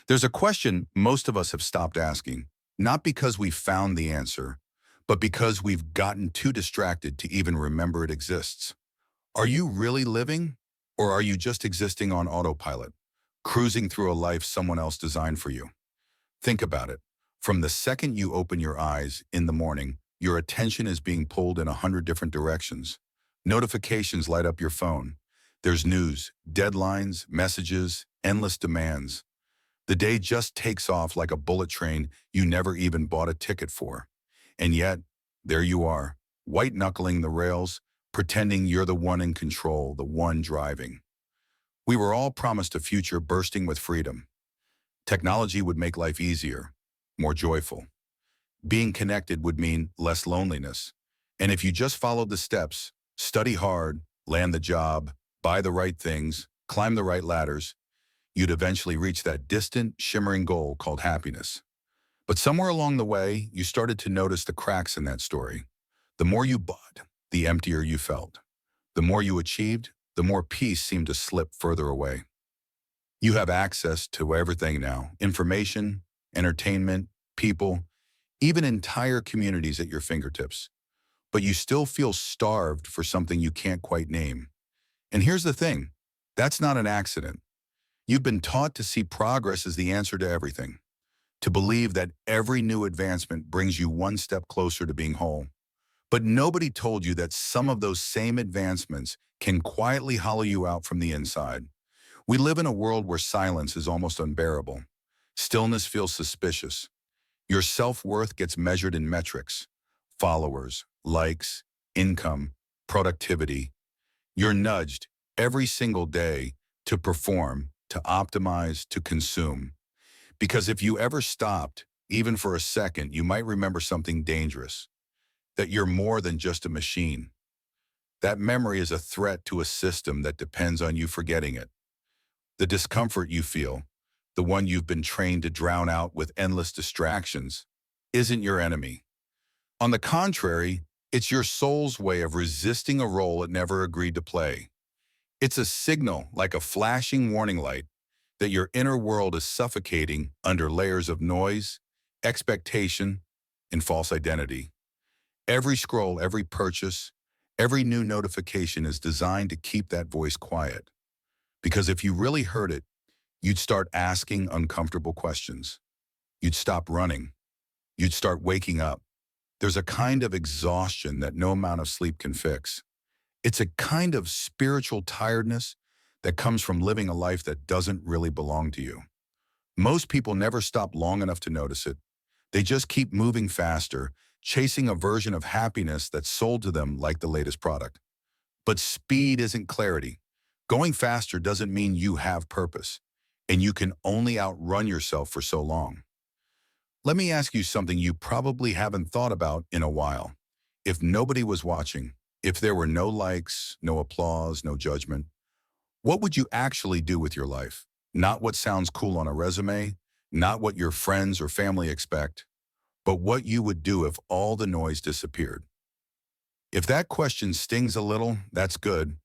There's a question most of us have stopped asking, not because we found the answer, but because we've gotten too distracted to even remember it exists. Are you really living, or are you just existing on autopilot, cruising through a life someone else designed for you? Think about it. From the second you open your eyes in the morning, your attention is being pulled in 100 different directions. Notifications light up your phone. There's news, deadlines, messages, endless demands. The day just takes off like a bullet train you never even bought a ticket for. And yet, there you are, white-knuckling the rails, pretending you're the one in control, the one driving. We were all promised a future bursting with freedom. Technology would make life easier, more joyful. Being connected would mean less loneliness. And if you just followed the steps, study hard, land the job, buy the right things, climb the right ladders, you'd eventually reach that distant, shimmering goal called happiness. But somewhere along the way, you started to notice the cracks in that story. The more you bought, the emptier you felt. The more you achieved, the more peace seemed to slip further away. You have access to everything now: information, entertainment, people, even entire communities at your fingertips. But you still feel starved for something you can't quite name. And here's the thing, that's not an accident. You've been taught to see progress as the answer to everything, to believe that every new advancement brings you one step closer to being whole. But nobody told you that some of those same advancements can quietly hollow you out from the inside. We live in a world where silence is almost unbearable. Stillness feels suspicious. Your self-worth gets measured in metrics: followers, likes, income, productivity. You're nudged every single day to perform, to optimize, to consume. Because if you ever stopped, even for a second, you might remember something dangerous: that you're more than just a machine. That memory is a threat to a system that depends on you forgetting it. The discomfort you feel, the one you've been trained to drown out with endless distractions, isn't your enemy. On the contrary, it's your soul's way of resisting a role it never agreed to play. It's a signal, like a flashing warning light, that your inner world is suffocating under layers of noise, expectation, and false identity. Every scroll, every purchase, every new notification is designed to keep that voice quiet. Because if you really heard it, you'd start asking uncomfortable questions. You'd stop running. You'd start waking up. There's a kind of exhaustion that no amount of sleep can fix. It's a kind of spiritual tiredness that comes from living a life that doesn't really belong to you. Most people never stop long enough to notice it. They just keep moving faster, chasing a version of happiness that's sold to them like the latest product. But speed isn't clarity. Going faster doesn't mean you have purpose, and you can only outrun yourself for so long. Let me ask you something you probably haven't thought about in a while. If nobody was watching, if there were no likes, no applause, no judgment, what would you actually do with your life? Not what sounds cool on a resume, not what your friends or family expect, but what you would do if all the noise disappeared. If that question stings a little, that's good.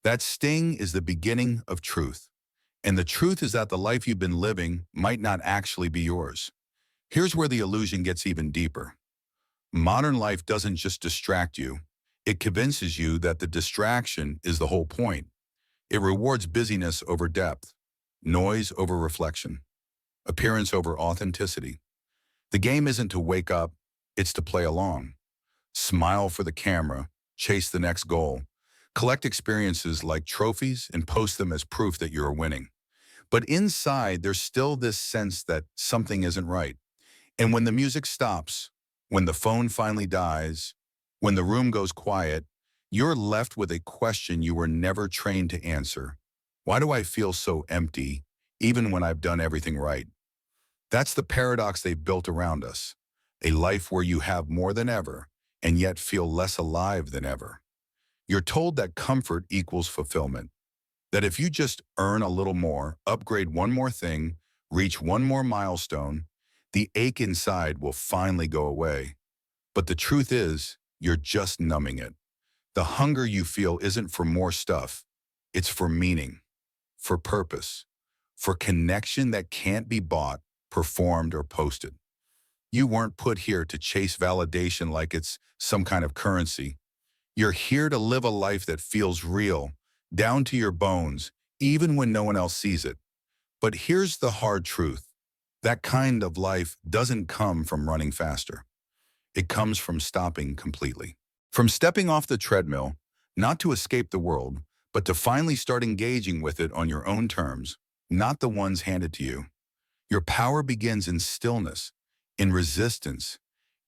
That sting is the beginning of truth. And the truth is that the life you've been living might not actually be yours. Here's where the illusion gets even deeper. Modern life doesn't just distract you. It convinces you that the distraction is the whole point. It rewards busyness over depth, noise over reflection, appearance over authenticity. The game isn't to wake up, it's to play along. Smile for the camera, chase the next goal, collect experiences like trophies and post them as proof that you're winning. But inside, there's still this sense that something isn't right. And when the music stops, when the phone finally dies, when the room goes quiet, you're left with a question you were never trained to answer. Why do I feel so empty, even when I've done everything right? That's the paradox they've built around us. A life where you have more than ever, and yet feel less alive than ever. You're told that comfort equals fulfillment. That if you just earn a little more, upgrade one more thing, reach one more milestone, the ache inside will finally go away. But the truth is, you're just numbing it. The hunger you feel isn't for more stuff. It's for meaning, for purpose, for connection that can't be bought, performed, or posted. You weren't put here to chase validation like it's some kind of currency. You're here to live a life that feels real, down to your bones, even when no one else sees it. But here's the hard truth. That kind of life doesn't come from running faster. It comes from stopping completely. From stepping off the treadmill, not to escape the world, but to finally start engaging with it on your own terms, not the ones handed to you. Your power begins in stillness, in resistance,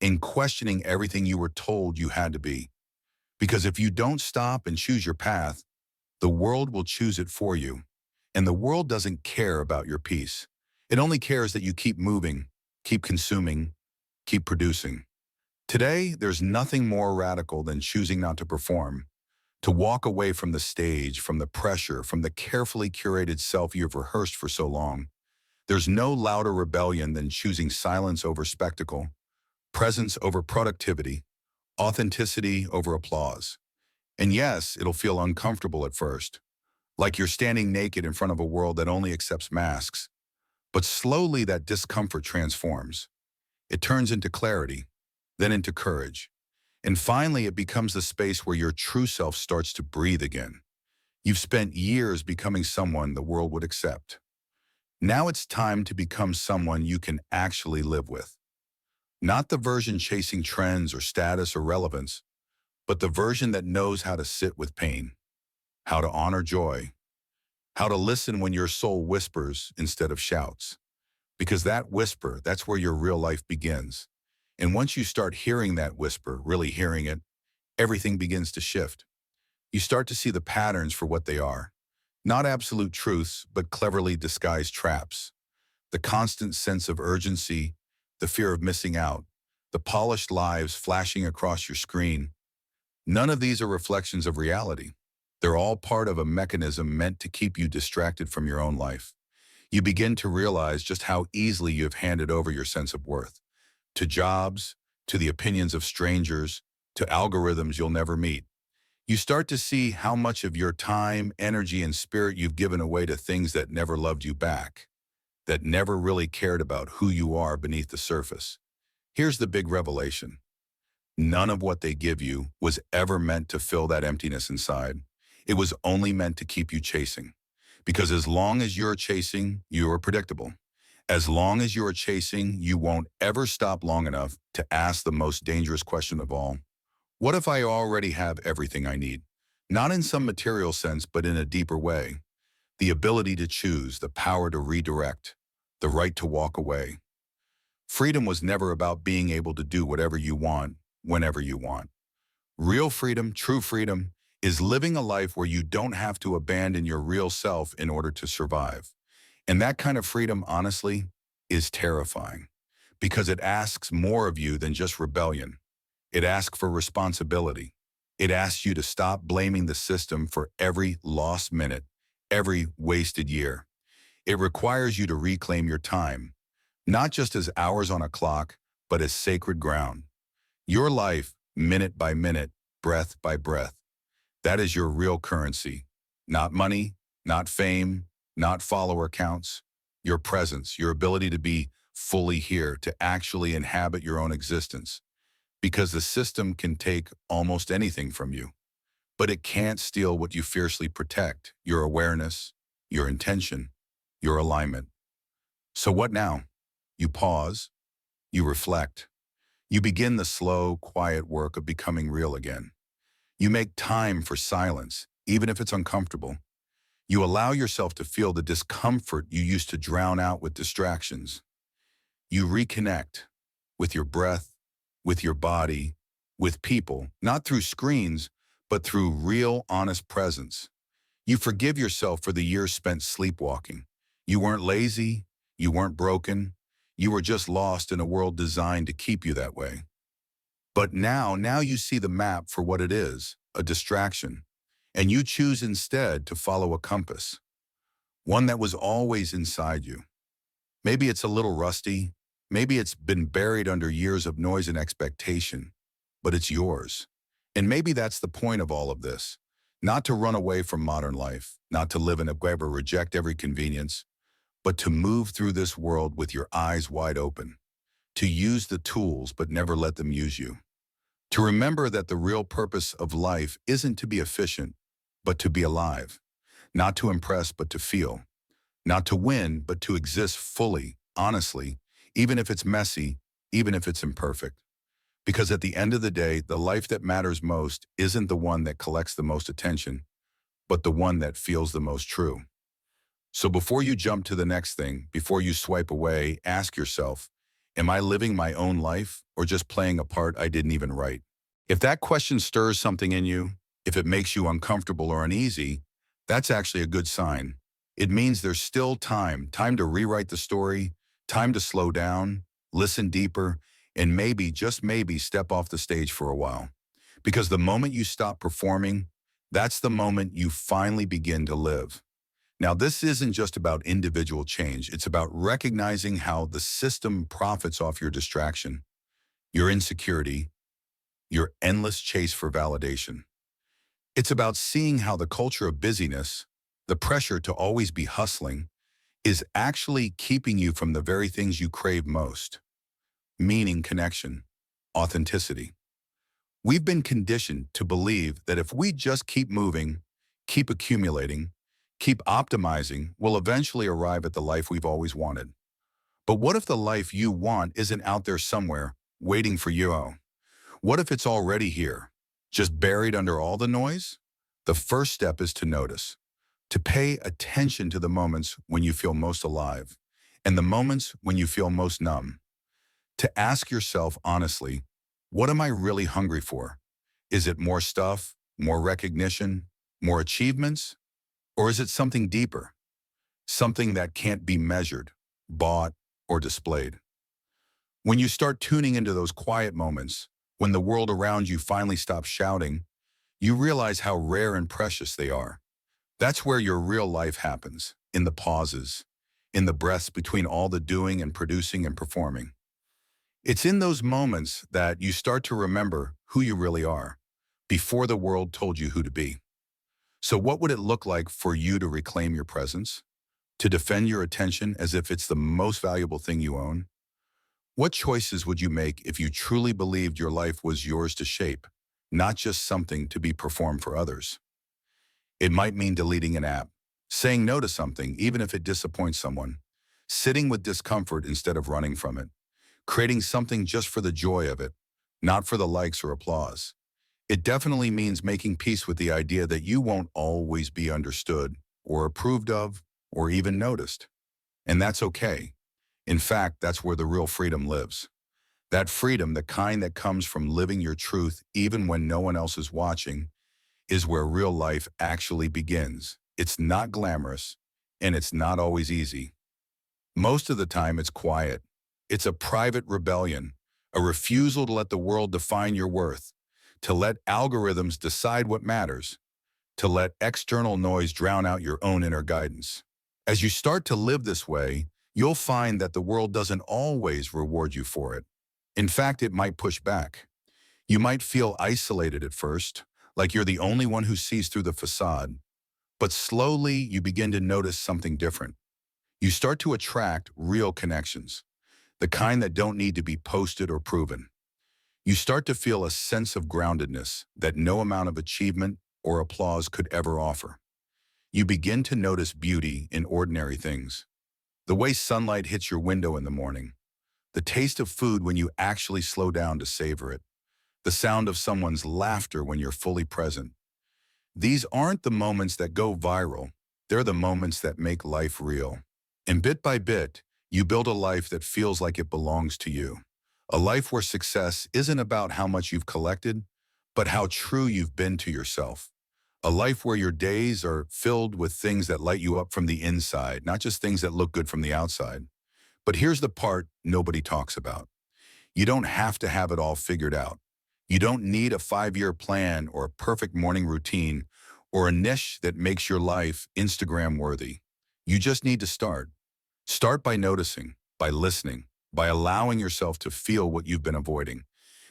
in questioning everything you were told you had to be. Because if you don't stop and choose your path, the world will choose it for you. And the world doesn't care about your peace. It only cares that you keep moving, keep consuming, keep producing. Today, there's nothing more radical than choosing not to perform, to walk away from the stage, from the pressure, from the carefully curated self you've rehearsed for so long. There's no louder rebellion than choosing silence over spectacle, presence over productivity, authenticity over applause. And yes, it'll feel uncomfortable at first, like you're standing naked in front of a world that only accepts masks. But slowly that discomfort transforms. It turns into clarity, then into courage. And finally, it becomes the space where your true self starts to breathe again. You've spent years becoming someone the world would accept. Now it's time to become someone you can actually live with. Not the version chasing trends or status or relevance, but the version that knows how to sit with pain, how to honor joy, how to listen when your soul whispers instead of shouts. Because that whisper, that's where your real life begins. And once you start hearing that whisper, really hearing it, everything begins to shift. You start to see the patterns for what they are. Not absolute truths, but cleverly disguised traps. The constant sense of urgency, the fear of missing out, the polished lives flashing across your screen. None of these are reflections of reality. They're all part of a mechanism meant to keep you distracted from your own life. You begin to realize just how easily you've handed over your sense of worth. To jobs, to the opinions of strangers, to algorithms you'll never meet. You start to see how much of your time, energy, and spirit you've given away to things that never loved you back, that never really cared about who you are beneath the surface. Here's the big revelation. None of what they give you was ever meant to fill that emptiness inside. It was only meant to keep you chasing. Because as long as you're chasing, you are predictable. As long as you're chasing, you won't ever stop long enough to ask the most dangerous question of all. What if I already have everything I need? Not in some material sense, but in a deeper way. The ability to choose, the power to redirect, the right to walk away. Freedom was never about being able to do whatever you want, whenever you want. Real freedom, true freedom, is living a life where you don't have to abandon your real self in order to survive. And that kind of freedom, honestly, is terrifying because it asks more of you than just rebellion. It asks for responsibility. It asks you to stop blaming the system for every lost minute, every wasted year. It requires you to reclaim your time, not just as hours on a clock, but as sacred ground. Your life, minute by minute, breath by breath. That is your real currency. Not money, not fame, not follower counts. Your presence, your ability to be fully here, to actually inhabit your own existence. Because the system can take almost anything from you, but it can't steal what you fiercely protect, your awareness, your intention, your alignment. So what now? You pause, you reflect, you begin the slow, quiet work of becoming real again. You make time for silence, even if it's uncomfortable. You allow yourself to feel the discomfort you used to drown out with distractions. You reconnect with your breath, with your body, with people, not through screens, but through real, honest presence. You forgive yourself for the years spent sleepwalking. You weren't lazy, you weren't broken, you were just lost in a world designed to keep you that way. But now you see the map for what it is, a distraction, and you choose instead to follow a compass, one that was always inside you. Maybe it's a little rusty, maybe it's been buried under years of noise and expectation, but it's yours. And maybe that's the point of all of this, not to run away from modern life, not to live in a web or reject every convenience, but to move through this world with your eyes wide open, to use the tools but never let them use you, to remember that the real purpose of life isn't to be efficient, but to be alive, not to impress but to feel, not to win but to exist fully, honestly, even if it's messy, even if it's imperfect. Because at the end of the day, the life that matters most isn't the one that collects the most attention, but the one that feels the most true. So before you jump to the next thing, before you swipe away, ask yourself, am I living my own life or just playing a part I didn't even write? If that question stirs something in you, if it makes you uncomfortable or uneasy, that's actually a good sign. It means there's still time to rewrite the story, time to slow down, listen deeper, and maybe, just maybe, step off the stage for a while. Because the moment you stop performing, that's the moment you finally begin to live. Now, this isn't just about individual change. It's about recognizing how the system profits off your distraction, your insecurity, your endless chase for validation. It's about seeing how the culture of busyness, the pressure to always be hustling, is actually keeping you from the very things you crave most: meaning, connection, authenticity. We've been conditioned to believe that if we just keep moving, keep accumulating, keep optimizing, we'll eventually arrive at the life we've always wanted. But what if the life you want isn't out there somewhere, waiting for you? What if it's already here, just buried under all the noise? The first step is to notice, to pay attention to the moments when you feel most alive, and the moments when you feel most numb. To ask yourself honestly, what am I really hungry for? Is it more stuff, more recognition, more achievements? Or is it something deeper, something that can't be measured, bought, or displayed? When you start tuning into those quiet moments, when the world around you finally stops shouting, you realize how rare and precious they are. That's where your real life happens, in the pauses, in the breaths between all the doing and producing and performing. It's in those moments that you start to remember who you really are, before the world told you who to be. So what would it look like for you to reclaim your presence, to defend your attention as if it's the most valuable thing you own? What choices would you make if you truly believed your life was yours to shape, not just something to be performed for others? It might mean deleting an app, saying no to something even if it disappoints someone, sitting with discomfort instead of running from it, creating something just for the joy of it, not for the likes or applause. It definitely means making peace with the idea that you won't always be understood or approved of or even noticed. And that's okay. In fact, that's where the real freedom lives. That freedom, the kind that comes from living your truth even when no one else is watching, is where real life actually begins. It's not glamorous, and it's not always easy. Most of the time, it's quiet. It's a private rebellion, a refusal to let the world define your worth, to let algorithms decide what matters, to let external noise drown out your own inner guidance. As you start to live this way, you'll find that the world doesn't always reward you for it. In fact, it might push back. You might feel isolated at first, like you're the only one who sees through the facade. But slowly, you begin to notice something different. You start to attract real connections, the kind that don't need to be posted or proven. You start to feel a sense of groundedness that no amount of achievement or applause could ever offer. You begin to notice beauty in ordinary things. The way sunlight hits your window in the morning, the taste of food when you actually slow down to savor it, the sound of someone's laughter when you're fully present. These aren't the moments that go viral. They're the moments that make life real. And bit by bit, you build a life that feels like it belongs to you. A life where success isn't about how much you've collected, but how true you've been to yourself. A life where your days are filled with things that light you up from the inside, not just things that look good from the outside. But here's the part nobody talks about. You don't have to have it all figured out. You don't need a 5-year plan or a perfect morning routine or a niche that makes your life Instagram worthy. You just need to start. Start by noticing, by listening, by allowing yourself to feel what you've been avoiding.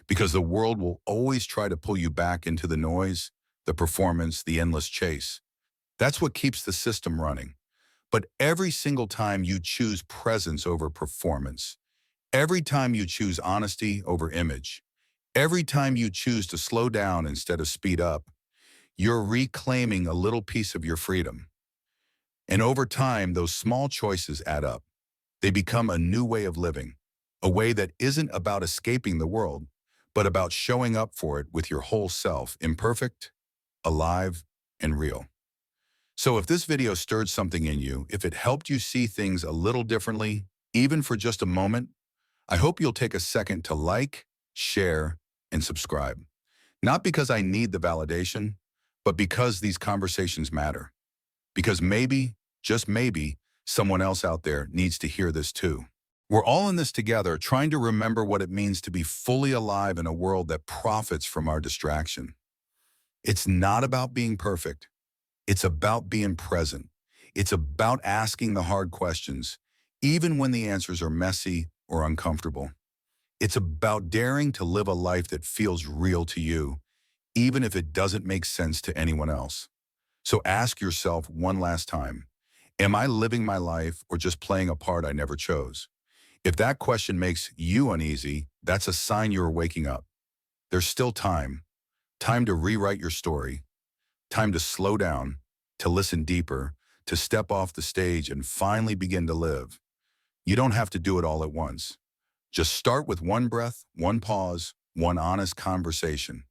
Because the world will always try to pull you back into the noise, the performance, the endless chase. That's what keeps the system running. But every single time you choose presence over performance, every time you choose honesty over image, every time you choose to slow down instead of speed up, you're reclaiming a little piece of your freedom. And over time, those small choices add up. They become a new way of living, a way that isn't about escaping the world, but about showing up for it with your whole self, imperfect, alive, and real. So if this video stirred something in you, if it helped you see things a little differently, even for just a moment, I hope you'll take a second to like, share, and subscribe. Not because I need the validation, but because these conversations matter. Because maybe, just maybe, someone else out there needs to hear this too. We're all in this together, trying to remember what it means to be fully alive in a world that profits from our distraction. It's not about being perfect. It's about being present. It's about asking the hard questions, even when the answers are messy or uncomfortable. It's about daring to live a life that feels real to you, even if it doesn't make sense to anyone else. So ask yourself one last time, am I living my life or just playing a part I never chose? If that question makes you uneasy, that's a sign you're waking up. There's still time. Time to rewrite your story. Time to slow down, to listen deeper, to step off the stage and finally begin to live. You don't have to do it all at once. Just start with one breath, one pause, one honest conversation.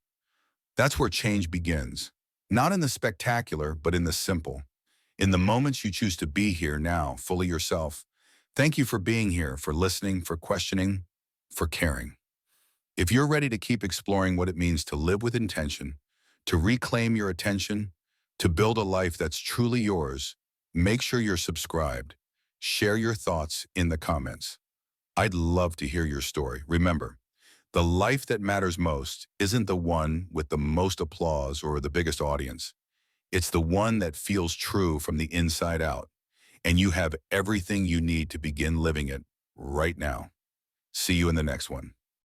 That's where change begins. Not in the spectacular, but in the simple. In the moments you choose to be here now, fully yourself. Thank you for being here, for listening, for questioning, for caring. If you're ready to keep exploring what it means to live with intention, to reclaim your attention, to build a life that's truly yours, make sure you're subscribed. Share your thoughts in the comments. I'd love to hear your story. Remember, the life that matters most isn't the one with the most applause or the biggest audience. It's the one that feels true from the inside out, and you have everything you need to begin living it right now. See you in the next one.